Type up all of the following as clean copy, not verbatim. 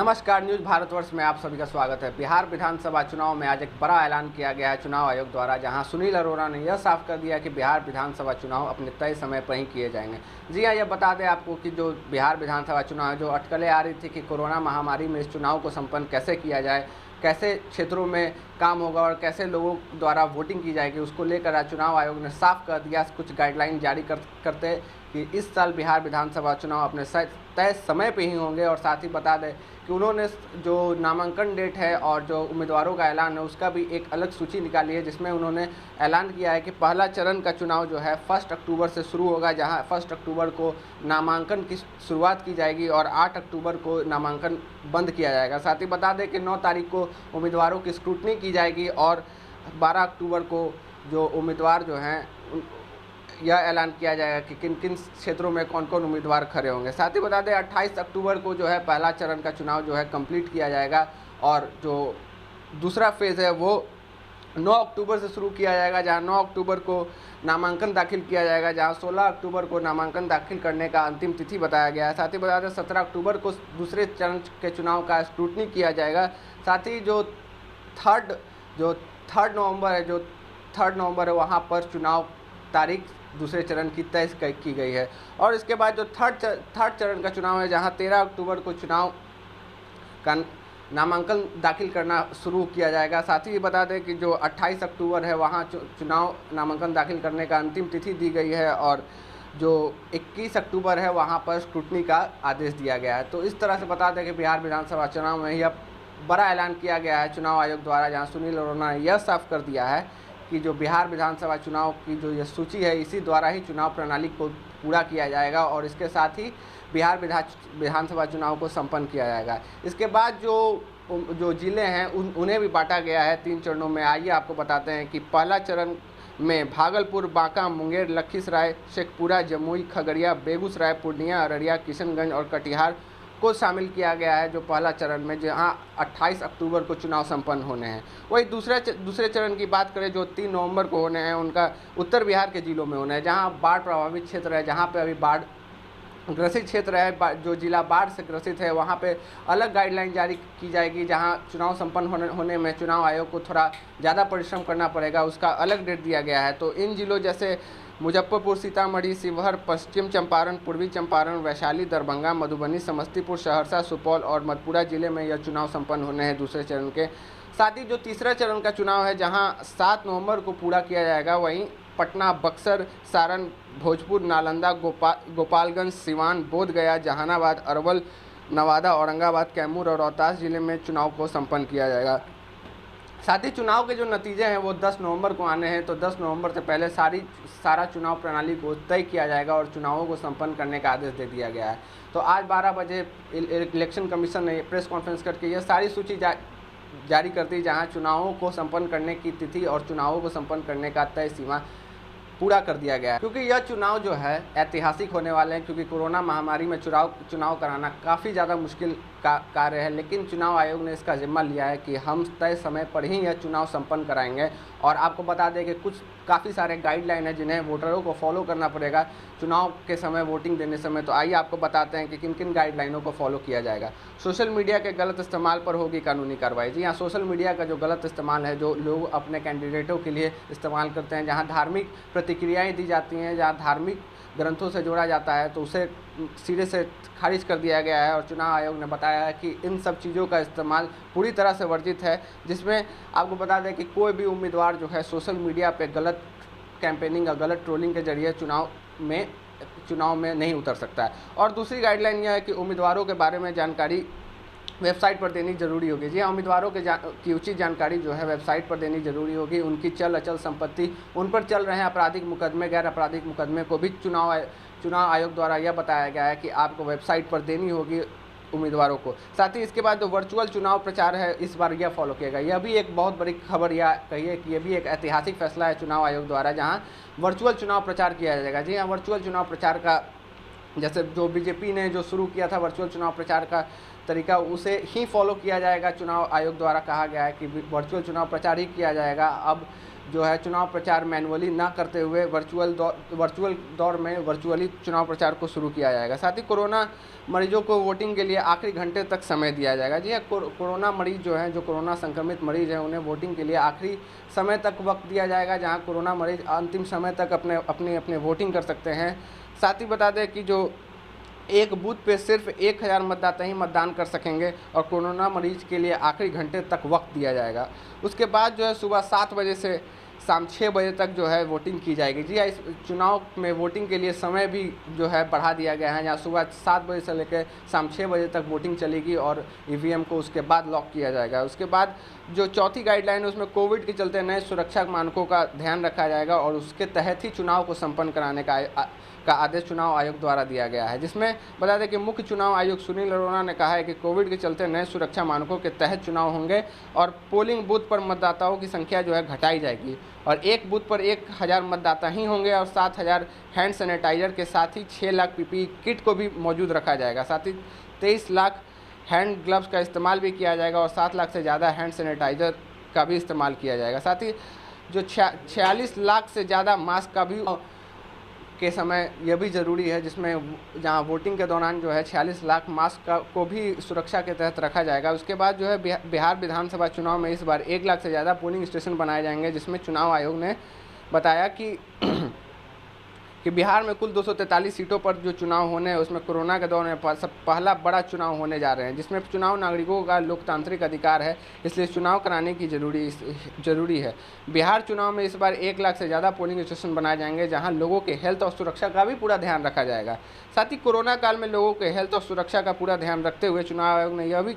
नमस्कार, न्यूज़ भारतवर्ष में आप सभी का स्वागत है। बिहार विधानसभा चुनाव में आज एक बड़ा ऐलान किया गया है चुनाव आयोग द्वारा, जहां सुनील अरोड़ा ने यह साफ कर दिया कि बिहार विधानसभा चुनाव अपने तय समय पर ही किए जाएंगे। जी हां, यह बता दें आपको कि जो बिहार विधानसभा चुनाव है, जो अटकलें आ रही थी कि कोरोना महामारी में इस चुनाव को संपन्न कैसे किया जाए, कैसे क्षेत्रों में काम होगा और कैसे लोगों द्वारा वोटिंग की जाएगी, उसको लेकर आज चुनाव आयोग ने साफ कर दिया कुछ गाइडलाइन जारी करते कि इस साल बिहार विधानसभा चुनाव अपने तय समय पे ही होंगे। और साथ ही बता दें कि उन्होंने जो नामांकन डेट है और जो उम्मीदवारों का ऐलान है उसका भी एक अलग सूची निकाली है, जिसमें उन्होंने ऐलान किया है कि पहला चरण का चुनाव जो है 1 अक्टूबर से शुरू होगा, जहां 1 अक्टूबर को नामांकन की शुरुआत की जाएगी और 8 अक्टूबर को नामांकन बंद किया जाएगा। साथ ही बता दें कि 9 तारीख को उम्मीदवारों की स्क्रूटनी की जाएगी और 12 अक्टूबर को जो उम्मीदवार जो हैं यह ऐलान किया जाएगा कि किन किन क्षेत्रों में कौन कौन उम्मीदवार खड़े होंगे। साथ ही बता दें 28 अक्टूबर को जो है पहला चरण का चुनाव जो है कंप्लीट किया जाएगा और जो दूसरा फेज़ है वो 9 अक्टूबर से शुरू किया जाएगा, जहां 9 अक्टूबर को नामांकन दाखिल किया जाएगा, जहां 16 अक्टूबर को नामांकन दाखिल करने का अंतिम तिथि बताया गया है। साथ ही बता दें 17 अक्टूबर को दूसरे चरण के चुनाव का स्क्रूटनी किया जाएगा। साथ ही जो थर्ड नवंबर है वहाँ पर चुनाव तारीख दूसरे चरण की तय की गई है। और इसके बाद जो थर्ड चरण का चुनाव है, जहां 13 अक्टूबर को चुनाव का नामांकन दाखिल करना शुरू किया जाएगा। साथ ही बता दें कि जो 28 अक्टूबर है वहां चुनाव नामांकन दाखिल करने का अंतिम तिथि दी गई है और जो 21 अक्टूबर है वहां पर स्क्रूटनी का आदेश दिया गया है। तो इस तरह से बता दें कि बिहार विधानसभा चुनाव में यह बड़ा ऐलान किया गया है चुनाव आयोग द्वारा, जहाँ सुनील अरोड़ा ने यह साफ कर दिया है कि जो बिहार विधानसभा चुनाव की जो ये सूची है इसी द्वारा ही चुनाव प्रणाली को पूरा किया जाएगा और इसके साथ ही बिहार विधानसभा चुनाव को संपन्न किया जाएगा। इसके बाद जो ज़िले हैं उन्हें भी बांटा गया है 3 चरणों में। आइए आपको बताते हैं कि पहला चरण में भागलपुर, बांका, मुंगेर, लखीसराय, शेखपुरा, जमुई, खगड़िया, बेगूसराय, पूर्णिया, अररिया, किशनगंज और कटिहार को शामिल किया गया है जो पहला चरण में, जहां 28 अक्टूबर को चुनाव संपन्न होने हैं। वही दूसरे चरण की बात करें जो 3 नवंबर को होने हैं, उनका उत्तर बिहार के जिलों में होना है, जहां बाढ़ प्रभावित क्षेत्र है, जहां पे अभी बाढ़ ग्रसित क्षेत्र है, जो जिला बाढ़ से ग्रसित है वहां पे अलग गाइडलाइन जारी की जाएगी। जहां चुनाव संपन्न होने में चुनाव आयोग को थोड़ा ज़्यादा परिश्रम करना पड़ेगा, उसका अलग डेट दिया गया है। तो इन जिलों जैसे मुजफ्फरपुर, सीतामढ़ी, शिवहर, पश्चिम चंपारण, पूर्वी चंपारण, वैशाली, दरभंगा, मधुबनी, समस्तीपुर, सहरसा, सुपौल और मधेपुरा जिले में यह चुनाव संपन्न होने हैं दूसरे चरण के। साथ ही जो तीसरा चरण का चुनाव है जहां 7 नवंबर को पूरा किया जाएगा, वहीं पटना, बक्सर, सारण, भोजपुर, नालंदा, गोपालगंज, सिवान, बोधगया, जहानाबाद, अरवल, नवादा, औरंगाबाद, कैमूर और रोहतास जिले में चुनाव को संपन्न किया जाएगा। साथ ही चुनाव के जो नतीजे हैं वो 10 नवंबर को आने हैं, तो 10 नवंबर से पहले सारा चुनाव प्रणाली को तय किया जाएगा और चुनावों को संपन्न करने का आदेश दे दिया गया है। तो आज 12 बजे इलेक्शन कमीशन ने प्रेस कॉन्फ्रेंस करके यह सारी सूची जारी कर दी, जहां चुनावों को संपन्न करने की तिथि और चुनावों को संपन्न करने का तय सीमा पूरा कर दिया गया है। क्योंकि यह चुनाव जो है ऐतिहासिक होने वाले हैं, क्योंकि कोरोना महामारी में चुनाव कराना काफ़ी ज़्यादा मुश्किल का कार्य है, लेकिन चुनाव आयोग ने इसका जिम्मा लिया है कि हम तय समय पर ही यह चुनाव संपन्न कराएंगे। और आपको बता दें कि काफ़ी सारे गाइडलाइन हैं जिन्हें वोटरों को फॉलो करना पड़ेगा चुनाव के समय, वोटिंग देने समय। तो आइए आपको बताते हैं कि किन किन गाइडलाइनों को फॉलो किया जाएगा। सोशल मीडिया के गलत इस्तेमाल पर होगी कानूनी कार्रवाई। जी हाँ, सोशल मीडिया का जो गलत इस्तेमाल है, जो लोग अपने कैंडिडेटों के लिए इस्तेमाल करते हैं, जहाँ धार्मिक प्रतिक्रियाएँ दी जाती हैं, जहाँ धार्मिक ग्रंथों से जोड़ा जाता है, तो उसे सिरे से खारिज कर दिया गया है। और चुनाव आयोग ने बताया है कि इन सब चीज़ों का इस्तेमाल पूरी तरह से वर्जित है, जिसमें आपको बता दें कि कोई भी उम्मीदवार जो है सोशल मीडिया पे गलत कैंपेनिंग और गलत ट्रोलिंग के जरिए चुनाव में नहीं उतर सकता है। और दूसरी गाइडलाइन यह है कि उम्मीदवारों के बारे में जानकारी वेबसाइट पर देनी जरूरी होगी। जी हाँ, उम्मीदवारों की उचित जानकारी जो है वेबसाइट पर देनी जरूरी होगी। उनकी चल अचल संपत्ति, उन पर चल रहे हैं आपराधिक मुकदमे, गैर आपराधिक मुकदमे को भी चुनाव आयोग द्वारा यह बताया गया है कि आपको वेबसाइट पर देनी होगी उम्मीदवारों को। साथ ही इसके बाद जो वर्चुअल चुनाव प्रचार है इस बार यह फॉलो किया गया। यह भी एक बहुत बड़ी खबर, या कहिए कि यह भी एक ऐतिहासिक फैसला है चुनाव आयोग द्वारा, जहां वर्चुअल चुनाव प्रचार किया जाएगा। जी हाँ, वर्चुअल चुनाव प्रचार का जैसे जो बीजेपी ने जो शुरू किया था वर्चुअल चुनाव प्रचार का तरीका, उसे ही फॉलो किया जाएगा। चुनाव आयोग द्वारा कहा गया है कि वर्चुअल चुनाव प्रचार ही किया जाएगा। अब जो है चुनाव प्रचार मैनुअली ना करते हुए वर्चुअल दौर में वर्चुअली चुनाव प्रचार को शुरू किया जाएगा। साथ ही कोरोना मरीजों को वोटिंग के लिए आखिरी घंटे तक समय दिया जाएगा। जी हाँ, कोरोना मरीज जो हैं, जो कोरोना संक्रमित मरीज हैं, उन्हें वोटिंग के लिए आखिरी समय तक वक्त दिया जाएगा, जहां कोरोना मरीज अंतिम समय तक अपने वोटिंग कर सकते हैं। साथ ही बता दें कि जो एक बूथ पे सिर्फ 1000 मतदाता ही मतदान कर सकेंगे और कोरोना मरीज के लिए आखिरी घंटे तक वक्त दिया जाएगा। उसके बाद जो है सुबह 7 बजे से शाम 6 बजे तक जो है वोटिंग की जाएगी। जी हाँ, इस चुनाव में वोटिंग के लिए समय भी जो है बढ़ा दिया गया है, जहाँ सुबह 7 बजे से लेकर शाम 6 बजे तक वोटिंग चलेगी और ईवीएम को उसके बाद लॉक किया जाएगा। उसके बाद जो चौथी गाइडलाइन है उसमें कोविड के चलते नए सुरक्षा मानकों का ध्यान रखा जाएगा और उसके तहत ही चुनाव को संपन्न कराने का आदेश चुनाव आयोग द्वारा दिया गया है। जिसमें बता दें कि मुख्य चुनाव आयुक्त सुनील अरोड़ा ने कहा है कि कोविड के चलते नए सुरक्षा मानकों के तहत चुनाव होंगे और पोलिंग बूथ पर मतदाताओं की संख्या जो है घटाई जाएगी और एक बूथ पर 1000 मतदाता ही होंगे और 7000 हैंड सैनिटाइजर के साथ ही 6 लाख पीपीई किट को भी मौजूद रखा जाएगा। साथ ही 23 लाख हैंड ग्लव्स का इस्तेमाल भी किया जाएगा और 7 लाख से ज़्यादा हैंड सैनिटाइजर का भी इस्तेमाल किया जाएगा। साथ ही जो 46 लाख से ज़्यादा मास्क का भी के समय यह भी ज़रूरी है, जिसमें जहां वोटिंग के दौरान जो है 46 लाख मास्क को भी सुरक्षा के तहत रखा जाएगा। उसके बाद जो है बिहार विधानसभा चुनाव में इस बार 1 लाख से ज़्यादा पोलिंग स्टेशन बनाए जाएंगे, जिसमें चुनाव आयोग ने बताया कि बिहार में कुल 243 सीटों पर जो चुनाव होने हैं उसमें कोरोना के दौर में पहला बड़ा चुनाव होने जा रहे हैं, जिसमें चुनाव नागरिकों का लोकतांत्रिक अधिकार है, इसलिए चुनाव कराने की जरूरी है। बिहार चुनाव में इस बार 1 लाख से ज़्यादा पोलिंग स्टेशन बनाए जाएंगे, जहां लोगों के हेल्थ और सुरक्षा का भी पूरा ध्यान रखा जाएगा। साथ ही कोरोना काल में लोगों के हेल्थ और सुरक्षा का पूरा ध्यान रखते हुए चुनाव आयोग ने यह भी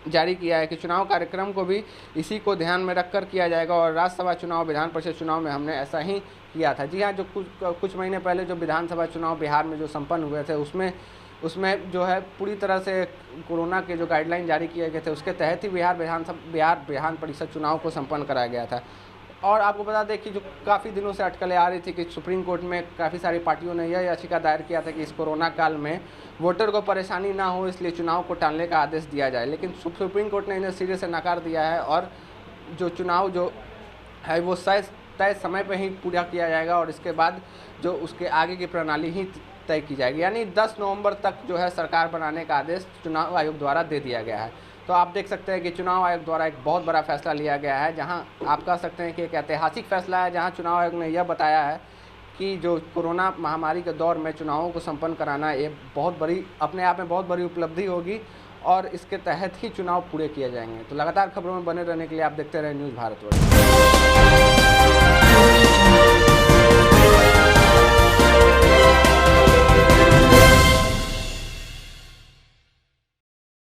जारी किया है कि चुनाव कार्यक्रम को भी इसी को ध्यान में रखकर किया जाएगा और राज्यसभा चुनाव, विधान परिषद चुनाव में हमने ऐसा ही किया था। जी हाँ, जो कुछ महीने पहले जो विधानसभा चुनाव बिहार में जो संपन्न हुए थे उसमें जो है पूरी तरह से कोरोना के जो गाइडलाइन जारी किए गए थे उसके तहत ही बिहार विधान परिषद चुनाव को संपन्न कराया गया था। और आपको बता दें कि जो काफ़ी दिनों से अटकलें आ रही थी कि सुप्रीम कोर्ट में काफ़ी सारी पार्टियों ने यह याचिका दायर किया था कि इस कोरोना काल में वोटर को परेशानी ना हो, इसलिए चुनाव को टालने का आदेश दिया जाए, लेकिन सुप्रीम कोर्ट ने इन्हें सिरे से नकार दिया है और जो चुनाव जो है वो तय समय पर ही पूरा किया जाएगा और इसके बाद जो उसके आगे की प्रणाली ही तय की जाएगी। यानी 10 नवंबर तक जो है सरकार बनाने का आदेश चुनाव आयोग द्वारा दे दिया गया है। तो आप देख सकते हैं कि चुनाव आयोग द्वारा एक बहुत बड़ा फैसला लिया गया है, जहां आप कह सकते हैं कि एक ऐतिहासिक फैसला है, जहां चुनाव आयोग ने यह बताया है कि जो कोरोना महामारी के दौर में चुनावों को संपन्न कराना ये बहुत बड़ी, अपने आप में बहुत बड़ी उपलब्धि होगी और इसके तहत ही चुनाव पूरे किए जाएंगे। तो लगातार खबरों में बने रहने के लिए आप देखते रहें न्यूज़ भारतवर्ष।